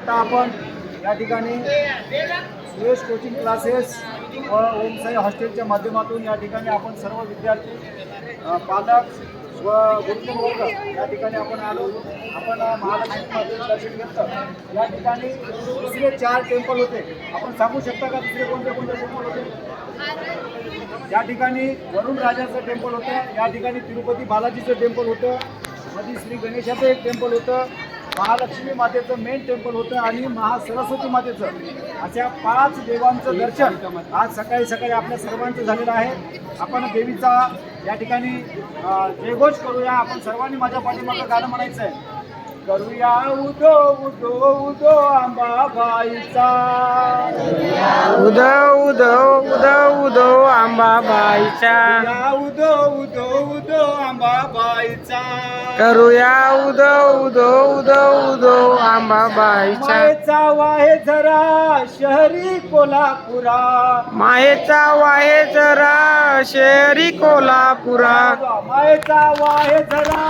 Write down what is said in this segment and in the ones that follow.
आता आपण या ठिकाणी सुरेश कोचिंग क्लासेस व ओमसाई हॉस्टेलच्या माध्यमातून या ठिकाणी आपण सर्व विद्यार्थी पालक व गुरुजन वर्ग या ठिकाणी आपण आलो. आपण महालक्ष्मी मातेचं दर्शन घेतलं. या ठिकाणी दुसरे 4 टेम्पल होते. आपण सांगू शकता का दुसरे कोणते कोणते टेम्पल होते? या ठिकाणी वरुण राजाचं टेम्पल होतं, या ठिकाणी तिरुपती बालाजीचं टेम्पल होतं, मध्ये श्री गणेशाचं एक टेम्पल होतं, महालक्ष्मी मातेचं मेन टेम्पल होतं आणि महासरस्वती मातेचं. अशा 5 देवांचं दर्शन आज सकाळी सकाळी आपल्या सर्वांचं झालेलं आहे. आपण देवीचा या ठिकाणी जयघोष करूया. आपण सर्वांनी माझ्या पाठीमागं गाणं म्हणायचं आहे. करूया उदो उदो उदो अंबाबाईचा, उदो उदो उदो उदो अंबाबाईचा, उदो उदो उदो अंबाबाईचा, करूया उदो उदो उदो उदो अंबाबाईचा. मायेचा वाहे जरा शहरी कोल्हापुरा, मायेचा वाहे जरा शहरी कोल्हापुरा, मायेचा वाहे जरा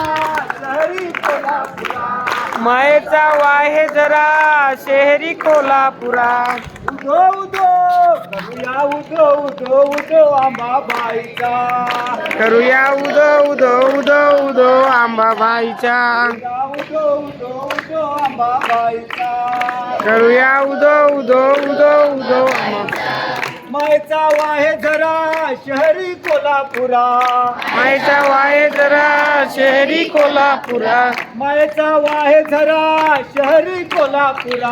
शहरी कोल्हापुरा, मायेचा वाहे जरा शहरी कोल्हापुरा. उदो उदो करूया उदो उदो उदो अंबाबाईचा, करूया उदो उदो उदो उदो अंबाबाईचा, उदो उदो उदो अंबाबाईचा, करूया उदो उदो उदो उदो मायेचा वाहे जरा शहरी कोल्हापुरा, मायेचा वाहे जरा शहरी कोल्हापुरा, मायेचा वाहे जरा शहरी कोल्हापुरा,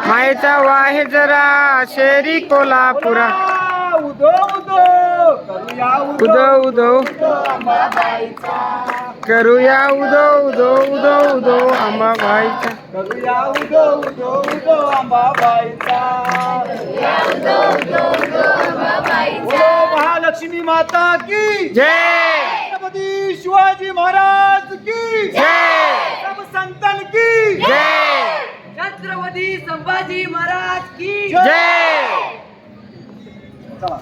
मायेचा वाहे जरा शहरी कोल्हापुरा. उदो उदो करूया उदो उदो उदो अंबाबाईचा, करूया उदो उदो उदो उदो अंबाबाईचा, करूया उदो उदो उदो अंबाबाईचा. बोलो महालक्ष्मी माता की जय, छत्रपती शिवाजी महाराज की जय, सब संतन की जय, छत्रपती संभाजी महाराज की जय. चला.